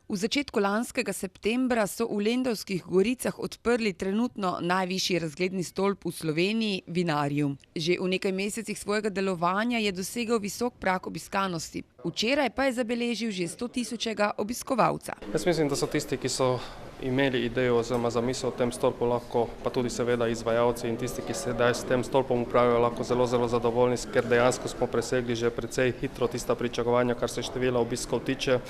V začetku lanskega septembra so v Lendavskih goricah odprli trenutno najvišji razgledni stolp v Sloveniji, Vinarium. Že v nekaj mesecih svojega delovanja je dosegel visok prag obiskanosti. Včeraj pa je zabeležil že 100 000 obiskovalca. Jaz mislim, da so tisti, ki so imeli idejo oziroma zamisel o tem stolpu, lahko, pa tudi seveda izvajalci in tisti, ki sedaj s tem stolpom upravljajo, lahko zelo vzadovoljni, ker dejansko smo presegli že precej hitro tista pričakovanja, kar se števila obiskov tiče.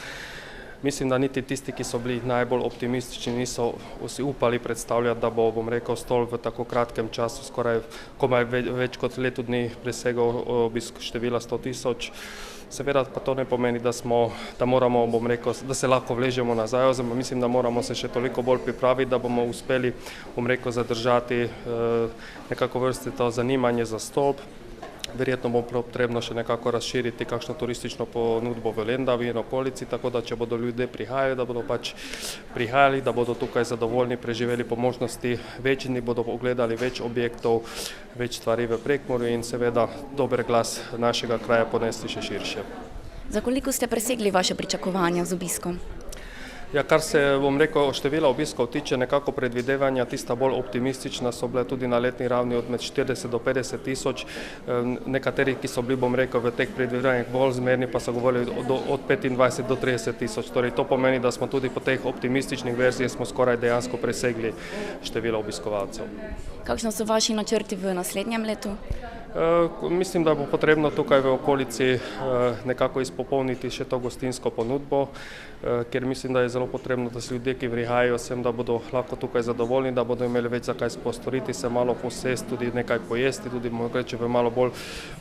Mislim, da niti tisti, ki so bili najbolj optimistični, niso vsi upali predstavljati, da bo, stolp v tako kratkem času, skoraj komaj več kot leto dni presegel obisk števila 100 000. Seveda pa to ne pomeni, da moramo, da se lahko vležemo nazaj, oziroma mislim, da moramo se še toliko bolj pripraviti, da bomo uspeli, zadržati nekako vrste to zanimanje za stolp. Verjetno bo potrebno še nekako razširiti kakšno turistično ponudbo v Lendavi in okolici, tako da če bodo ljudje prihajali, da bodo pač prihajali, da bodo tukaj zadovoljni, preživeli po možnosti več dni, bodo ogledali več objektov, več stvari v Prekmurju in seveda dober glas našega kraja ponesli še širše. Za koliko ste presegli vaše pričakovanja z obiskom? Ja, kar se, števila obiskov tiče, nekako predvidevanja, tista bolj optimistična so bile tudi na letni ravni od med 40 do 50 tisoč. Nekateri, ki so bili, v teh predvidevanjih bolj zmerni, pa so govorili od 25 do 30 tisoč. Torej, to pomeni, da smo tudi po teh optimističnih verzijah smo skoraj dejansko presegli število obiskovalcev. Kakšni so vaši načrti v naslednjem letu? Mislim, da bo potrebno tukaj v okolici nekako izpopolniti še to gostinsko ponudbo, ker mislim, da je zelo potrebno, da se ljudje, ki prihajajo sem, da bodo lahko tukaj zadovoljni, da bodo imeli več za kaj postoriti, se malo posesti, tudi nekaj pojesti, tudi mogoče v malo bolj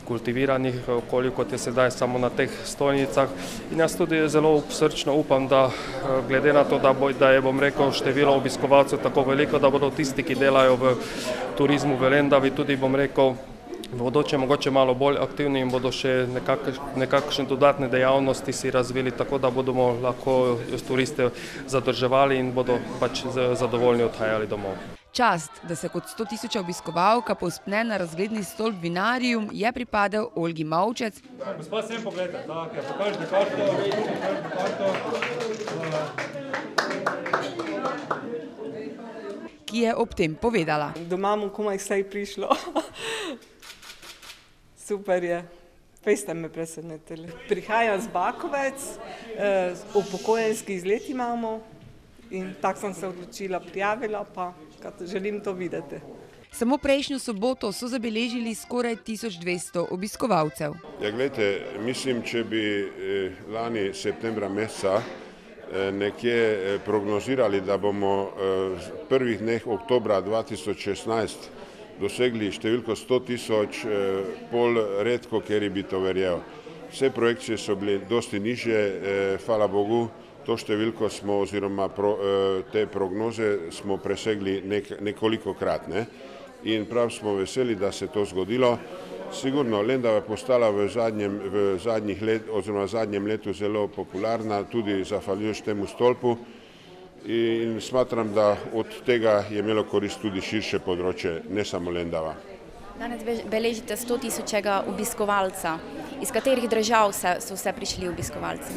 kultiviranih okolju, kot je sedaj samo na teh stojnicah. In jaz tudi zelo srčno upam, da glede na to, da je število obiskovalcev tako veliko, da bodo tisti, ki delajo v turizmu v Lendavi, tudi v bodoče mogoče malo bolj aktivni in bodo še nekakšne dodatne dejavnosti si razvili, tako da bodo lahko turiste zadrževali in bodo pač zadovoljni odhajali domov. Čast, da se kot 100 000 obiskovalka povzpne na razgledni stolp Vinarium, je pripadel Olgi Mavčec. Gospa, sem pogledajte, pokažite karto. Ki je ob tem povedala. Doma mu komaj vse prišlo. Super je, fej ste me presenetili. Prihajam z Bakovec, upokojenski izlet imamo in tako sem se odločila, prijavila, pa želim to videti. Samo prejšnjo soboto so zabeležili skoraj 1200 obiskovalcev. Ja, gledajte, mislim, če bi lani septembra meseca nekje prognozirali, da bomo v prvih dneh oktobra 2016 dosegli številko 100 000, pol redko, kjer bi to verjel. Vse projekcije so bile dosti nižje, hvala Bogu, to številko smo oziroma te prognoze smo presegli nekolikokrat. In prav smo veseli, da se to zgodilo. Sigurno, Lendava je postala v zadnjem letu zelo popularna, tudi zahvaljujoč temu stolpu. In smatram, da od tega je imelo korist tudi širše področje, ne samo Lendava. Danes beležite 100 000 obiskovalca. Iz katerih držav so vse prišli obiskovalci?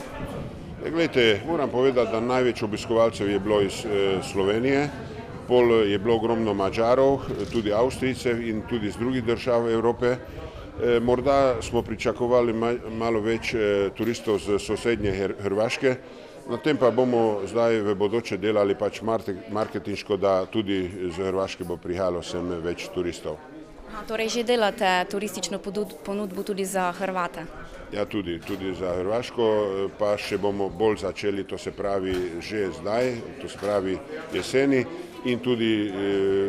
Glejte, moram povedati, da največ obiskovalcev je bilo iz Slovenije, pol je bilo ogromno Mađarov, tudi Avstrijcev in tudi iz drugih držav Evrope. Morda smo pričakovali malo več turistov z sosednje Hrvaške. Na tem pa bomo zdaj v bodoče delali pač marketinško, da tudi z Hrvaške bo prihajalo sem več turistov. Torej že delate turistično ponudbo tudi za Hrvate? Ja, tudi za Hrvaško, pa še bomo bolj začeli, to se pravi že zdaj, to se pravi jeseni in tudi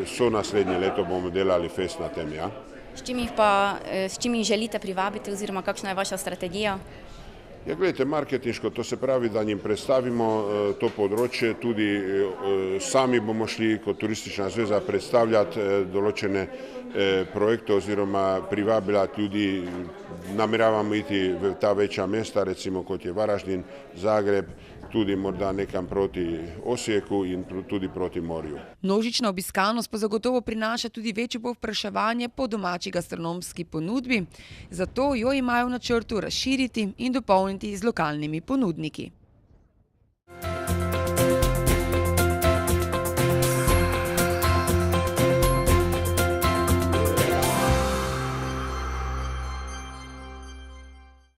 so naslednje leto bomo delali fest na tem, ja. S čim jih želite privabiti oziroma kakšna je vaša strategija? Ja, gledajte, marketinško, to se pravi, da njim predstavimo to področje, tudi sami bomo šli kot turistična zveza predstavljati določene projekte oziroma privabljati ljudi, nameravamo iti v ta večja mesta, recimo kot je Varaždin, Zagreb, tudi morda nekam proti Osijeku in tudi proti morju. Množična obiskanost pa zagotovo prinaša tudi večje povpraševanje po domači gastronomski ponudbi, zato jo imajo v načrtu razširiti in dopolniti z lokalnimi ponudniki.